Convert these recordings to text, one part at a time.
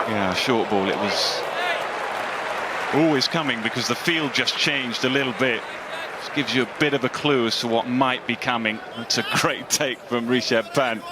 Yeah, short ball. It was always coming because the field just changed a little bit. Just gives you a bit of a clue as to what might be coming. It's a great take from Rishabh Pant.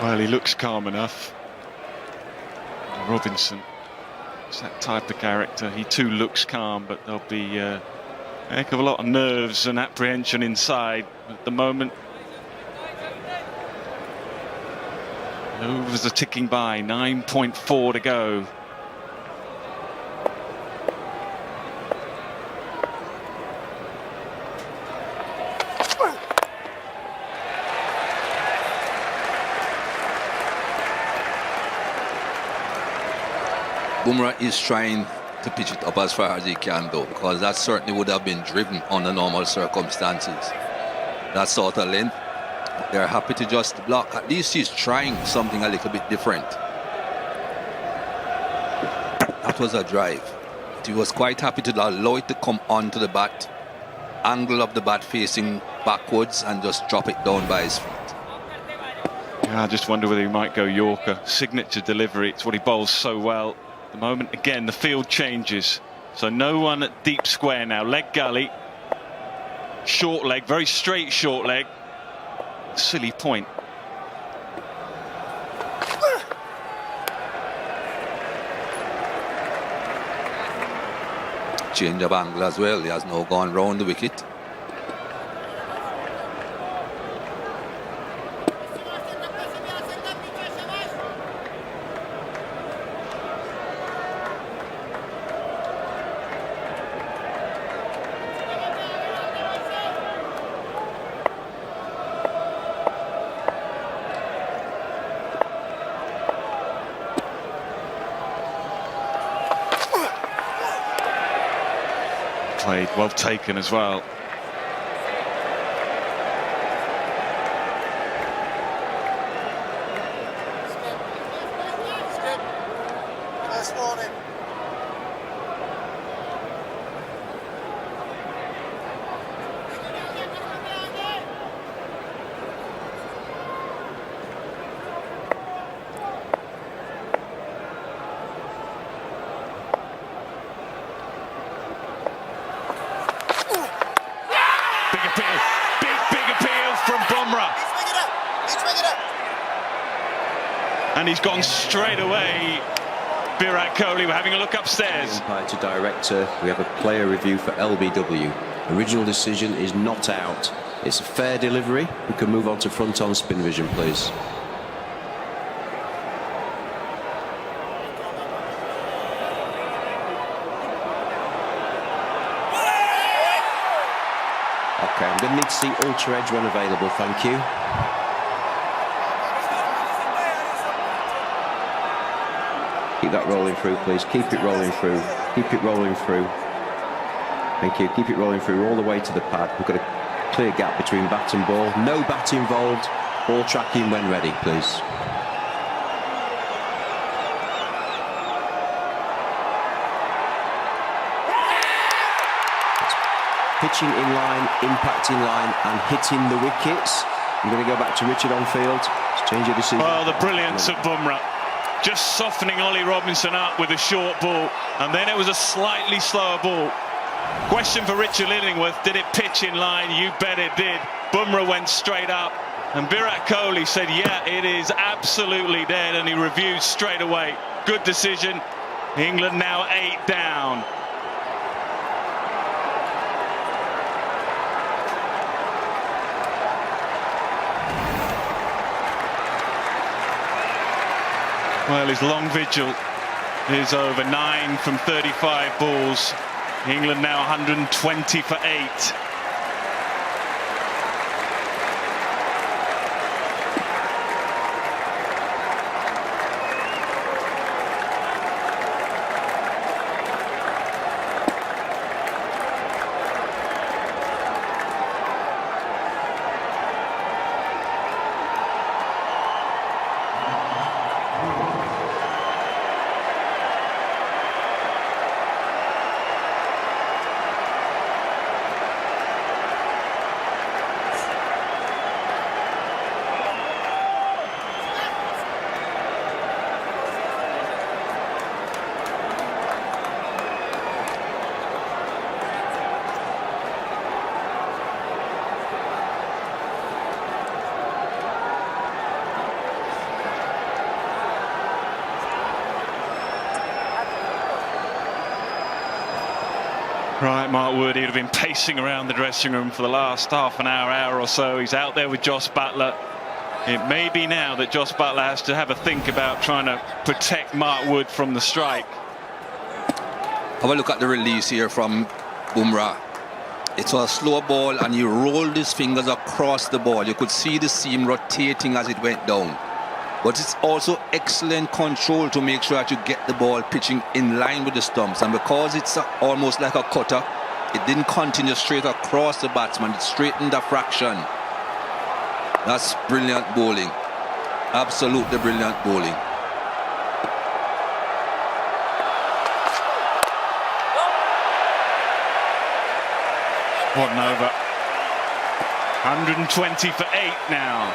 Well, he looks calm enough. Robinson is that type of character. He too looks calm, but there'll be a heck of a lot of nerves and apprehension inside at the moment. Overs are ticking by, 9.4 to go. Bumrah is trying to pitch it up as far as he can, though, because that certainly would have been driven under normal circumstances. That sort of length, they're happy to just block. At least he's trying something a little bit different. That was a drive. He was quite happy to allow it to come onto the bat, angle of the bat facing backwards, and just drop it down by his feet. Yeah, I just wonder whether he might go Yorker. Signature delivery, it's what he bowls so well. The moment again the field changes, so no one at deep square now. Leg gully, short leg, very straight short leg. Silly point. Change of angle as well. He has now gone round the wicket. Played, well taken as well. Big appeal from Bumrah. And he's gone straight away. Virat Kohli, we're having a look upstairs. Umpire to director, we have a player review for LBW. Original decision is not out. It's a fair delivery. We can move on to front on spin vision, please. Okay, I'm going to need to see ultra edge when available, thank you. Keep that rolling through, please. Keep it rolling through. Keep it rolling through. Thank you. Keep it rolling through all the way to the pad. We've got a clear gap between bat and ball. No bat involved. Ball tracking when ready, please. Pitching in line, impacting line, and hitting the wickets. I'm going to go back to Richard on field. Let's change your decision. Oh, the brilliance of Bumrah. Just softening Ollie Robinson up with a short ball, and then it was a slightly slower ball. Question for Richard Illingworth, did it pitch in line? You bet it did. Bumrah went straight up, and Virat Kohli said, yeah, it is absolutely dead, and he reviewed straight away. Good decision. England now 8 down. Well, his long vigil is over. 9 from 35 balls. England now 120 for 8. Right, Mark Wood, he'd have been pacing around the dressing room for the last half an hour, hour or so. He's out there with Jos Buttler. It may be now that Jos Buttler has to have a think about trying to protect Mark Wood from the strike. Have a look at the release here from Bumrah. It's a slow ball and he rolled his fingers across the ball. You could see the seam rotating as it went down. But it's also excellent control to make sure that you get the ball pitching in line with the stumps. And because it's almost like a cutter, it didn't continue straight across the batsman. It straightened a fraction. That's brilliant bowling. Absolutely brilliant bowling. What an over. 120 for 8 now.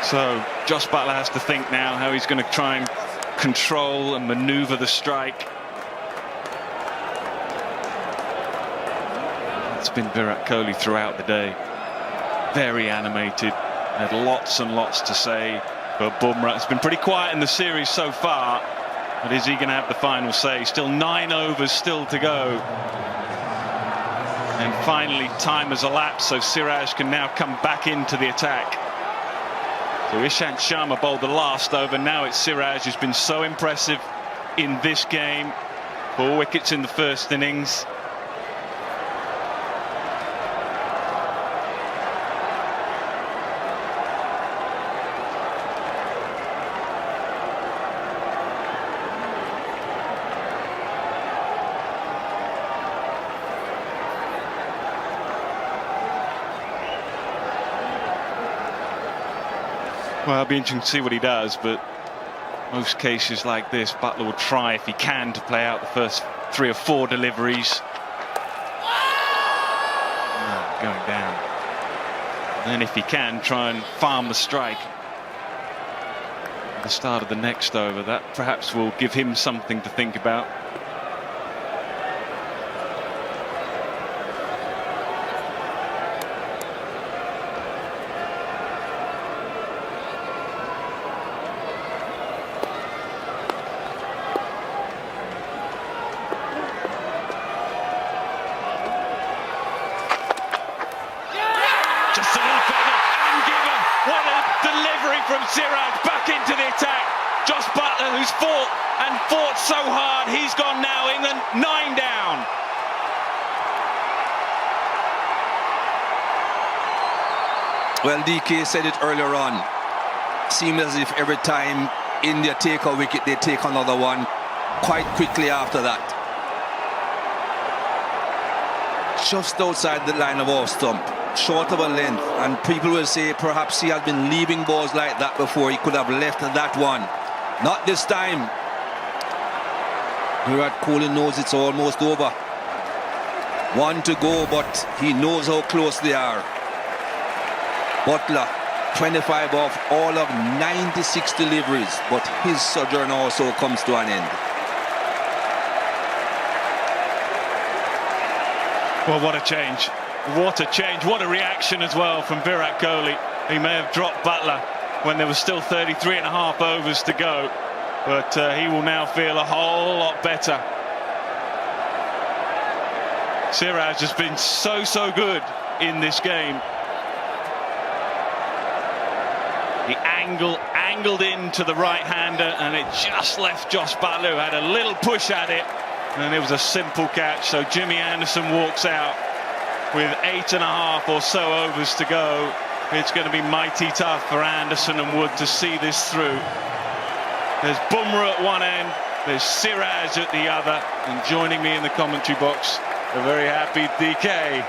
So Jos Buttler has to think now how he's going to try and control and manoeuvre the strike. It's been Virat Kohli throughout the day. Very animated, had lots and lots to say. But Bumrah, it's been pretty quiet in the series so far. But is he going to have the final say? Still 9 overs still to go. And finally time has elapsed, so Siraj can now come back into the attack. So Ishant Sharma bowled the last over. Now it's Siraj who's been so impressive in this game. 4 wickets in the first innings. Well, it'll be interesting to see what he does, but most cases like this, Buttler will try, if he can, to play out the first 3 or 4 deliveries. Going down. And then if he can, try and farm the strike at the start of the next over. That perhaps will give him something to think about. Siraj back into the attack. Jos Buttler, who's fought so hard, he's gone now. England 9 down. Well, DK said it earlier on. Seems as if every time India take a wicket, they take another one quite quickly after that. Just outside the line of off stump. Short of a length, and people will say perhaps he has been leaving balls like that before. He could have left that one. Not this time. Virat Kohli knows it's almost over. 1 to go, but he knows how close they are. Buttler, 25 off all of 96 deliveries, but his sojourn also comes to an end. Well, what a change. What a change, what a reaction as well from Virat Kohli. He may have dropped Buttler when there was still 33.5 overs to go, but he will now feel a whole lot better. Siraj has been so good in this game. He angled into the right-hander, and it just left Jos Buttler, who had a little push at it, and it was a simple catch. So Jimmy Anderson walks out with 8.5 or so overs to go. It's going to be mighty tough for Anderson and Wood to see this through. There's Bumrah at one end, there's Siraj at the other, and joining me in the commentary box, a very happy DK.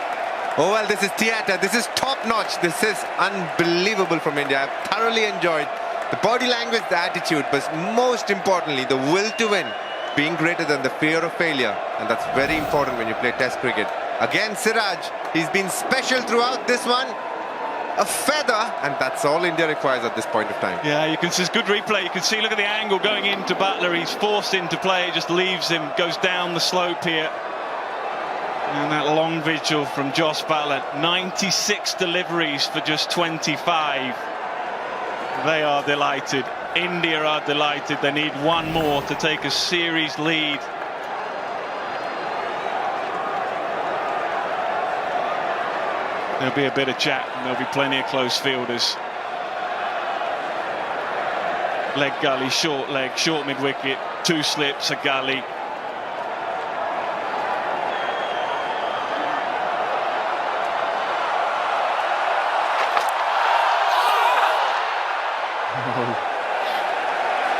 Oh, well, this is theatre. This is top-notch. This is unbelievable from India. I've thoroughly enjoyed the body language, the attitude, but most importantly, the will to win, being greater than the fear of failure. And that's very important when you play Test cricket. Again, Siraj, he's been special throughout this one. A feather, and that's all India requires at this point of time. Yeah, you can see, it's good replay. You can see, look at the angle going into Buttler. He's forced into play, just leaves him, goes down the slope here. And that long vigil from Jos Buttler, 96 deliveries for just 25. They are delighted. India are delighted. They need one more to take a series lead There'll be a bit of chat and there'll be plenty of close fielders. Leg gully, short leg, short mid-wicket, 2 slips, a gully.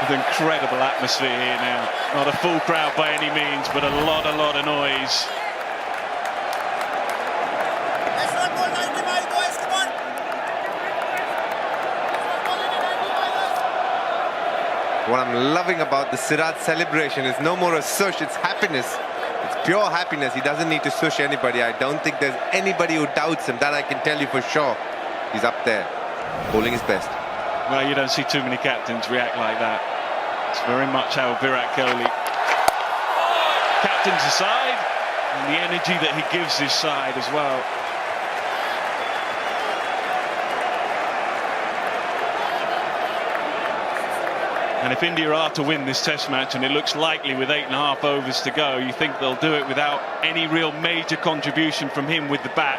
With incredible atmosphere here now. Not a full crowd by any means, but a lot of noise. What I'm loving about the Siraj celebration is no more a sush, it's happiness. It's pure happiness. He doesn't need to sush anybody. I don't think there's anybody who doubts him. That I can tell you for sure. He's up there, bowling his best. Well, you don't see too many captains react like that. It's very much how Virat Kohli captains the side, and the energy that he gives his side as well. And if India are to win this test match, and it looks likely with 8.5 overs to go, you think they'll do it without any real major contribution from him with the bat.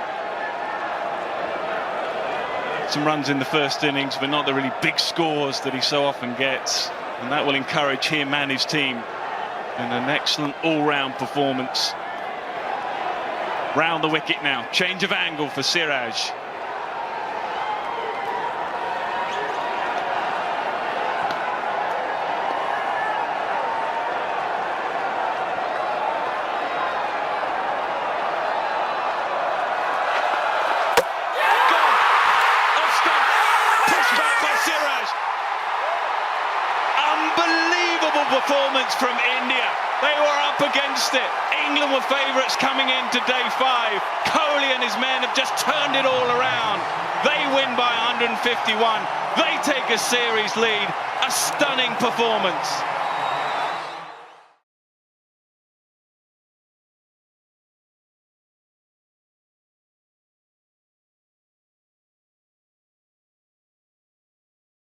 Some runs in the first innings, but not the really big scores that he so often gets. And that will encourage him and his team in an excellent all-round performance. Round the wicket now. Change of angle for Siraj. Unbelievable performance from India. They were up against it. England were favourites coming into day 5. Kohli and his men have just turned it all around. They win by 151. They take a series lead. A stunning performance.